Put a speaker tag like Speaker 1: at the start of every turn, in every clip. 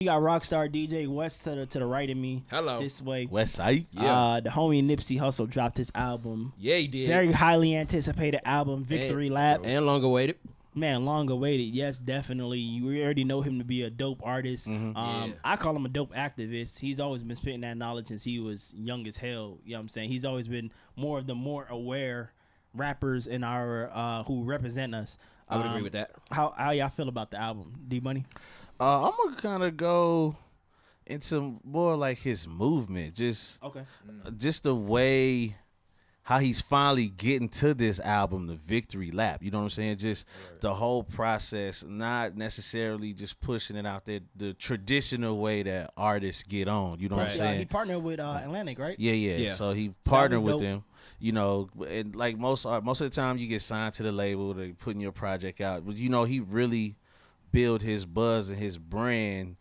Speaker 1: You got Rockstar DJ West to the right of me.
Speaker 2: Hello.
Speaker 1: This way.
Speaker 3: West Side.
Speaker 2: Yeah.
Speaker 1: The homie Nipsey Hussle dropped his album.
Speaker 2: Yeah, he did.
Speaker 1: Very highly anticipated album, Victory Lap.
Speaker 2: And long awaited.
Speaker 1: Man, long awaited. Yes, definitely. You already know him to be a dope artist.
Speaker 2: Yeah.
Speaker 1: I call him a dope activist. He's always been spitting that knowledge since he was young as hell. You know what I'm saying? He's always been more of the more aware rappers in our who represent us.
Speaker 2: I would agree with that.
Speaker 1: How y'all feel about the album, D Money?
Speaker 3: I'm gonna kind of go into more like his movement, just the way how he's finally getting to this album, the Victory Lap. You know what I'm saying? Just the whole process, not necessarily just pushing it out there the traditional way that artists get on. You know what I'm saying?
Speaker 1: He partnered with Atlantic, right?
Speaker 3: Yeah. So he partnered with
Speaker 1: dope.
Speaker 3: them. You know, and like most of the time you get signed to the label, they putting your project out. But you know, he really build his buzz and his brand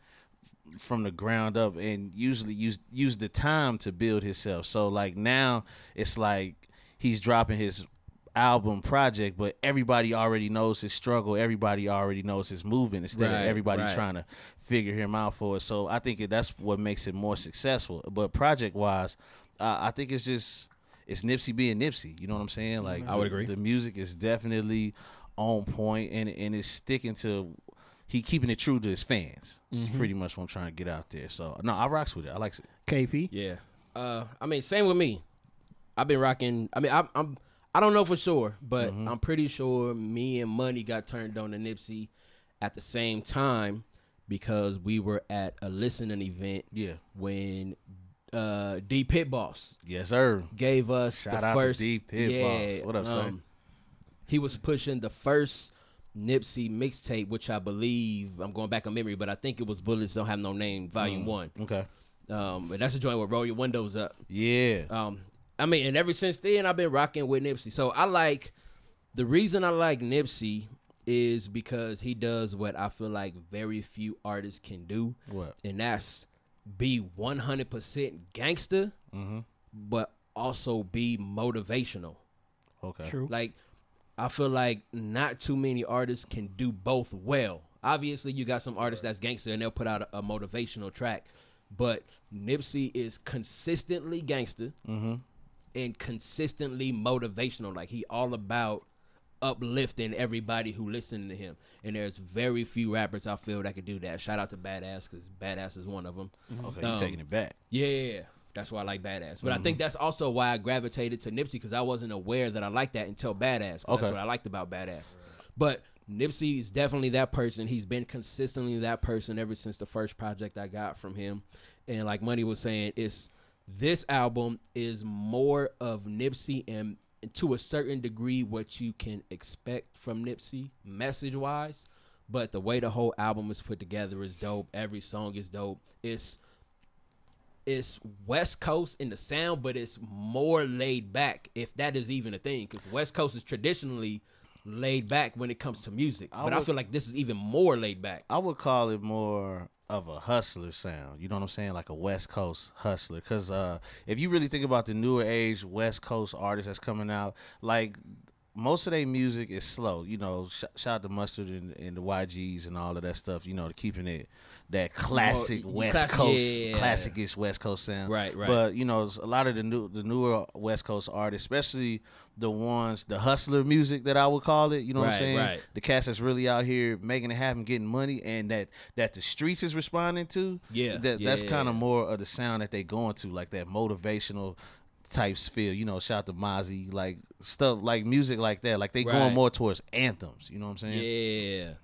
Speaker 3: from the ground up, and usually use the time to build himself. So like now it's like he's dropping his album project, but everybody already knows his struggle. Everybody already knows his movement instead of everybody trying to figure him out for it. So I think that's what makes it more successful. But project wise, I think it's Nipsey being Nipsey. You know what I'm saying? Like
Speaker 2: I would agree.
Speaker 3: The music is definitely on point, and it's sticking to. He keeping it true to his fans. Pretty much what I'm trying to get out there. So no, I rocks with it. I likes it.
Speaker 1: KP.
Speaker 2: Yeah. I mean, same with me. I've been rocking. I mean, I don't know for sure, but I'm pretty sure me and Money got turned on to Nipsey at the same time because we were at a listening event.
Speaker 3: Yeah.
Speaker 2: When D Pit Boss.
Speaker 3: Yes, sir.
Speaker 2: Gave us
Speaker 3: Shout
Speaker 2: the
Speaker 3: out
Speaker 2: first.
Speaker 3: to D Pit Boss. What up, son?
Speaker 2: He was pushing the first Nipsey mixtape, which I believe, I'm going back on memory, but I think it was Bullets Don't Have No Name, Volume 1.
Speaker 3: Okay.
Speaker 2: And that's a joint where Roll Your Windows Up.
Speaker 3: Yeah.
Speaker 2: I mean, and ever since then, I've been rocking with Nipsey. So the reason I like Nipsey is because he does what I feel like very few artists can do.
Speaker 3: What?
Speaker 2: And that's be 100% gangster, but also be motivational.
Speaker 3: Okay.
Speaker 1: True.
Speaker 2: Like, I feel like not too many artists can do both well. Obviously, you got some artists that's gangster and they'll put out a motivational track. But Nipsey is consistently gangster and consistently motivational. Like, he all about uplifting everybody who listening to him. And there's very few rappers I feel that could do that. Shout out to Badass, because Badass is one of them.
Speaker 3: Okay, you taking it back.
Speaker 2: Yeah. That's why I like Badass. But I think that's also why I gravitated to Nipsey, because I wasn't aware that I liked that until Badass. That's what I liked about Badass. But Nipsey is definitely that person. He's been consistently that person ever since the first project I got from him. And like Money was saying, this album is more of Nipsey, and to a certain degree what you can expect from Nipsey message-wise. But the way the whole album is put together is dope. Every song is dope. It's West Coast in the sound, but it's more laid back, if that is even a thing, because West Coast is traditionally laid back when it comes to music. I feel like this is even more laid back.
Speaker 3: I would call it more of a hustler sound. You know what I'm saying? Like a West Coast hustler. Because if you really think about the newer age West Coast artists that's coming out, like most of their music is slow. You know, shout out to Mustard and the YGs and all of that stuff, you know, keeping it that classic West Coast, classic-ish West Coast sound.
Speaker 2: Right.
Speaker 3: But, you know, a lot of the newer West Coast artists, especially the hustler music that I would call it, you know what I'm saying?
Speaker 2: Right.
Speaker 3: The cats that's really out here making it happen, getting money, and that the streets is responding to. That's kind of more of the sound that they going to, like that motivational types feel, you know, shout out to Mizzy, like stuff like music like that, like they going more towards anthems, you know what I'm saying?
Speaker 2: Yeah.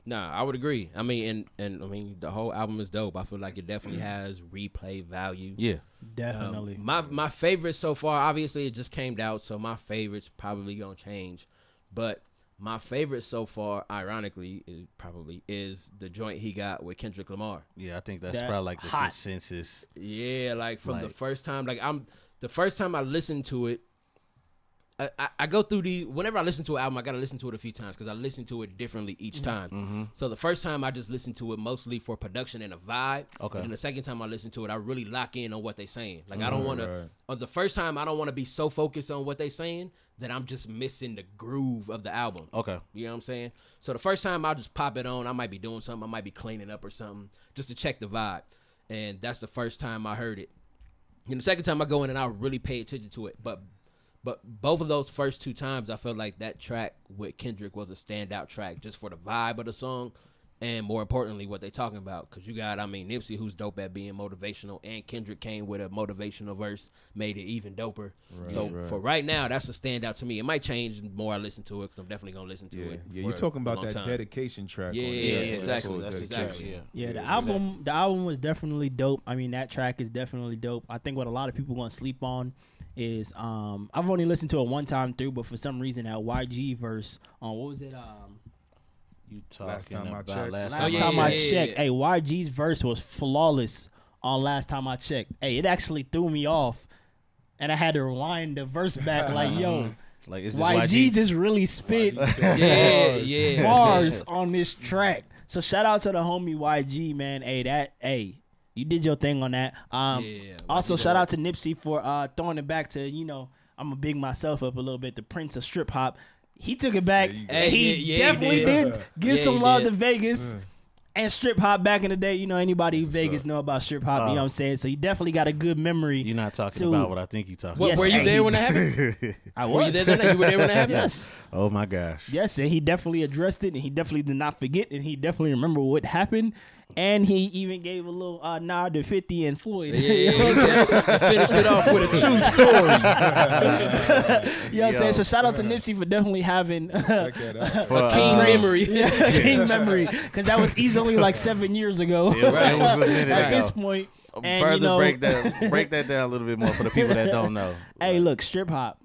Speaker 2: Nah, I would agree. I mean, and I mean, the whole album is dope. I feel like it definitely has replay value.
Speaker 3: Yeah,
Speaker 1: definitely.
Speaker 2: My favorite so far, obviously, it just came out, so my favorite's probably gonna change. But my favorite so far, ironically, is the joint he got with Kendrick Lamar.
Speaker 3: Yeah, I think that's probably like the consensus.
Speaker 2: Yeah, like from the first time, the first time I listened to it, I go through whenever I listen to an album, I got to listen to it a few times because I listen to it differently each time.
Speaker 3: Mm-hmm.
Speaker 2: So the first time I just listen to it mostly for production and a vibe.
Speaker 3: Okay.
Speaker 2: And then the second time I listen to it, I really lock in on what they're saying. Like I don't want to, or the first time I don't want to be so focused on what they're saying that I'm just missing the groove of the album.
Speaker 3: Okay.
Speaker 2: You know what I'm saying? So the first time I'll just pop it on. I might be doing something. I might be cleaning up or something just to check the vibe. And that's the first time I heard it. And the second time I go in and I really pay attention to it. But both of those first two times, I felt like that track with Kendrick was a standout track just for the vibe of the song and more importantly, what they talking about. Because you got, Nipsey, who's dope at being motivational, and Kendrick came with a motivational verse, made it even doper. For right now, that's a standout to me. It might change the more I listen to it because I'm definitely going to listen to it.
Speaker 4: Yeah, you're talking about that dedication track.
Speaker 2: Yeah, exactly.
Speaker 3: That's
Speaker 2: exactly.
Speaker 1: Yeah, the album was definitely dope. I mean, that track is definitely dope. I think what a lot of people want to sleep on is I've only listened to it one time through, but for some reason that YG verse on what was it?
Speaker 3: You talking
Speaker 4: Last time I
Speaker 3: about
Speaker 4: checked.
Speaker 3: last
Speaker 1: Last
Speaker 3: time
Speaker 1: time I checked, hey, YG's verse was flawless on Last Time I Checked. Hey, it actually threw me off, and I had to rewind the verse back like, yo,
Speaker 3: like is this
Speaker 1: YG just really spit bars on this track. So shout out to the homie YG, man. Hey, you did your thing on that. Also, shout out to Nipsey for throwing it back to, I'm gonna big myself up a little bit. The Prince of Strip Hop. He took it back. He definitely did give some love to Vegas and strip hop back in the day. Anybody in Vegas know about strip hop. You know what I'm saying? So you definitely got a good memory.
Speaker 3: You're not talking about what I think you're talking
Speaker 2: about.
Speaker 3: Yes,
Speaker 2: were you there when it happened?
Speaker 1: I was.
Speaker 2: Were you there when it happened?
Speaker 1: Yes.
Speaker 3: Oh, my gosh.
Speaker 1: Yes, and he definitely addressed it, and he definitely did not forget, and he definitely remembered what happened. And he even gave a little nod to 50 and Floyd.
Speaker 2: He finished it off with a true story.
Speaker 1: You know what I'm saying? So shout out to Nipsey for definitely having
Speaker 4: Check that out.
Speaker 2: a keen memory.
Speaker 1: Keen memory. Because that was easily like 7 years ago.
Speaker 3: Yeah, right. It was a minute
Speaker 1: At
Speaker 3: ago.
Speaker 1: this point. And,
Speaker 3: Further break that down a little bit more for the people that don't know.
Speaker 1: Hey, look, strip hop.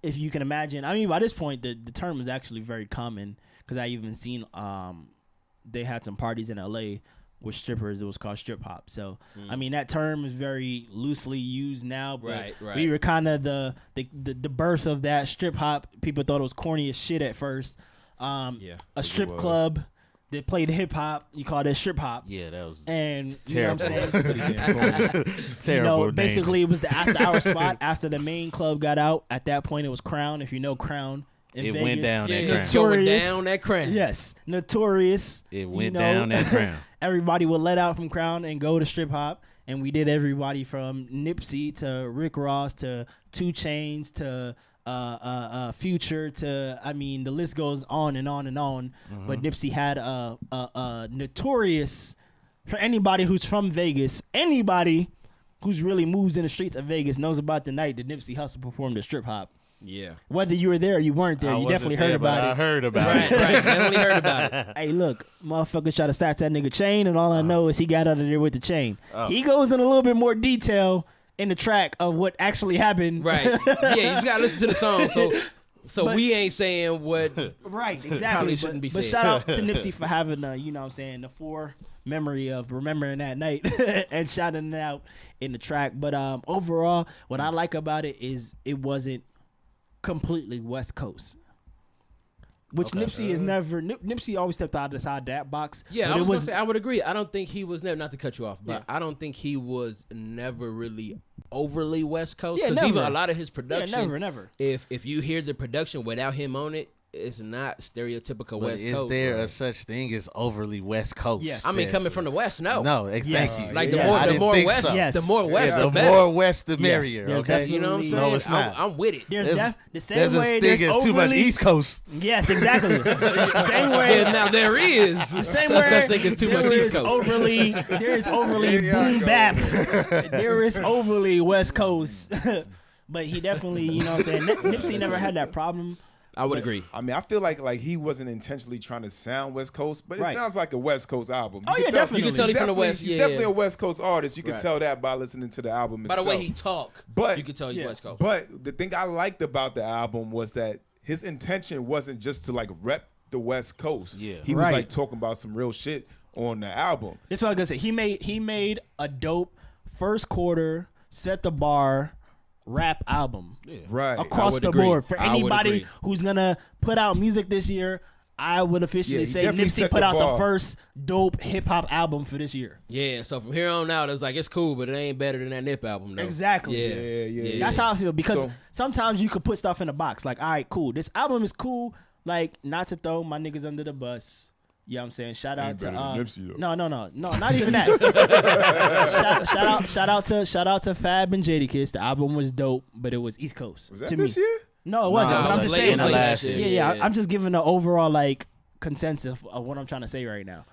Speaker 1: If you can imagine, by this point, the term is actually very common because I even seen they had some parties in LA with strippers. It was called strip hop. So that term is very loosely used now. But
Speaker 2: right.
Speaker 1: we were kind of the birth of that strip hop. People thought it was corny as shit at first. A strip club that played hip hop, you call that strip hop.
Speaker 3: Yeah, that was
Speaker 1: and
Speaker 3: terrible.
Speaker 1: You know what I'm saying?
Speaker 3: Terrible.
Speaker 1: Basically it was the after hour spot after the main club got out. At that point it was Crown. If you know Crown.
Speaker 3: It went down that
Speaker 2: Crown.
Speaker 3: Crown.
Speaker 2: Going down that Crown.
Speaker 1: Yes, notorious.
Speaker 3: It went down that Crown.
Speaker 1: Everybody would let out from Crown and go to strip hop, and we did everybody from Nipsey to Rick Ross to 2 Chainz to Future to the list goes on and on and on. But Nipsey had a notorious for anybody who's from Vegas, anybody who's really moves in the streets of Vegas knows about the night that Nipsey Hussle performed the strip hop.
Speaker 2: Yeah.
Speaker 1: Whether you were there or you weren't there, you definitely heard about it.
Speaker 3: I heard about
Speaker 2: it. Right. Definitely heard about it.
Speaker 1: Hey, look, motherfucker tried to snatch that nigga chain, and all I know is he got out of there with the chain. He goes in a little bit more detail in the track of what actually happened.
Speaker 2: Right. Yeah, you just gotta listen to the song. So we ain't saying what.
Speaker 1: Right. Exactly.
Speaker 2: Probably shouldn't be
Speaker 1: but
Speaker 2: saying.
Speaker 1: Shout out to Nipsey for having the fore memory of remembering that night and shouting it out in the track. But overall, what I like about it is it wasn't completely West Coast, which Nipsey is never. Nipsey always stepped outside that box.
Speaker 2: Yeah, I was gonna say I would agree. I don't think he was never, not to cut you off, but I don't think he was never really overly West Coast.
Speaker 1: Yeah,
Speaker 2: because even a lot of his production,
Speaker 1: never.
Speaker 2: If you hear the production without him on it, it's not stereotypical West Coast.
Speaker 3: Is there a such thing as overly West Coast?
Speaker 1: Yes.
Speaker 2: Coming from the West, no.
Speaker 3: No, exactly.
Speaker 2: Like the more west, the more west, the better.
Speaker 3: more west, the merrier. Okay,
Speaker 2: you know what I'm saying?
Speaker 3: No, it's not.
Speaker 2: I'm with it.
Speaker 1: There's the same
Speaker 3: there's
Speaker 1: way
Speaker 3: a thing
Speaker 1: there's
Speaker 3: as too much East Coast.
Speaker 1: Yes, exactly. The same way.
Speaker 2: Yeah, now there is
Speaker 1: Same
Speaker 2: such thing as too much East Coast.
Speaker 1: There is overly boom bap. There is overly West Coast. But he definitely, you know what I'm saying? Nipsey never had that problem.
Speaker 2: I would agree.
Speaker 4: I feel like he wasn't intentionally trying to sound West Coast, but it sounds like a West Coast album.
Speaker 1: Definitely.
Speaker 2: You can tell he's from the West.
Speaker 4: He's definitely a West Coast artist. You can tell that by listening to the album itself.
Speaker 2: By the way he talk, you can tell he's West Coast.
Speaker 4: But the thing I liked about the album was that his intention wasn't just to rep the West Coast.
Speaker 3: Yeah.
Speaker 4: He was talking about some real shit on the album.
Speaker 1: That's what I was gonna say. He made a dope first quarter, set the bar. rap album.
Speaker 4: Right.
Speaker 1: Across the board. For anybody who's going to put out music this year, I would officially say Nipsey put out the first dope hip-hop album for this year.
Speaker 2: Yeah, so from here on out, it's cool, but it ain't better than that Nip album, though.
Speaker 1: Exactly. Yeah. That's how I feel, because sometimes you could put stuff in a box. Like, all right, cool. This album is cool. Like, not to throw my niggas under the bus. You know what I'm saying? Shout out to
Speaker 4: Nipsey,
Speaker 1: no, not even that. shout out to Fab and Jadakiss. The album was dope, but it was East Coast.
Speaker 4: Was that this year?
Speaker 1: No, it wasn't. But I'm just saying.
Speaker 3: Yeah.
Speaker 1: I'm just giving the overall like consensus of what I'm trying to say right now.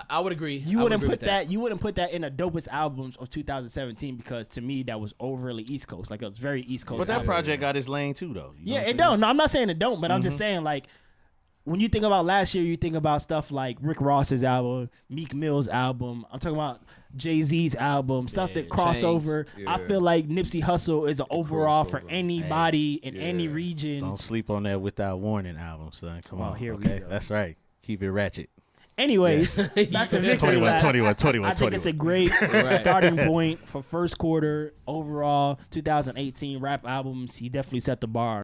Speaker 2: I would agree.
Speaker 1: You wouldn't put that. You wouldn't put that in the dopest albums of 2017 because to me that was overly East Coast. Like it was very East Coast.
Speaker 3: But that project got his lane too, though.
Speaker 1: Yeah, it don't. No, I'm not saying it don't, but I'm just saying like. When you think about last year, you think about stuff like Rick Ross's album, Meek Mill's album. I'm talking about Jay-Z's album, stuff that crossed over. Yeah. I feel like Nipsey Hussle is an overall for anybody in any region.
Speaker 3: Don't sleep on that Without Warning album, son. Come on.
Speaker 1: Here
Speaker 3: okay, that's right. Keep it ratchet.
Speaker 1: Anyways, back to Victory
Speaker 3: 21.
Speaker 1: I think it's a great starting point for first quarter overall 2018 rap albums. He definitely set the bar.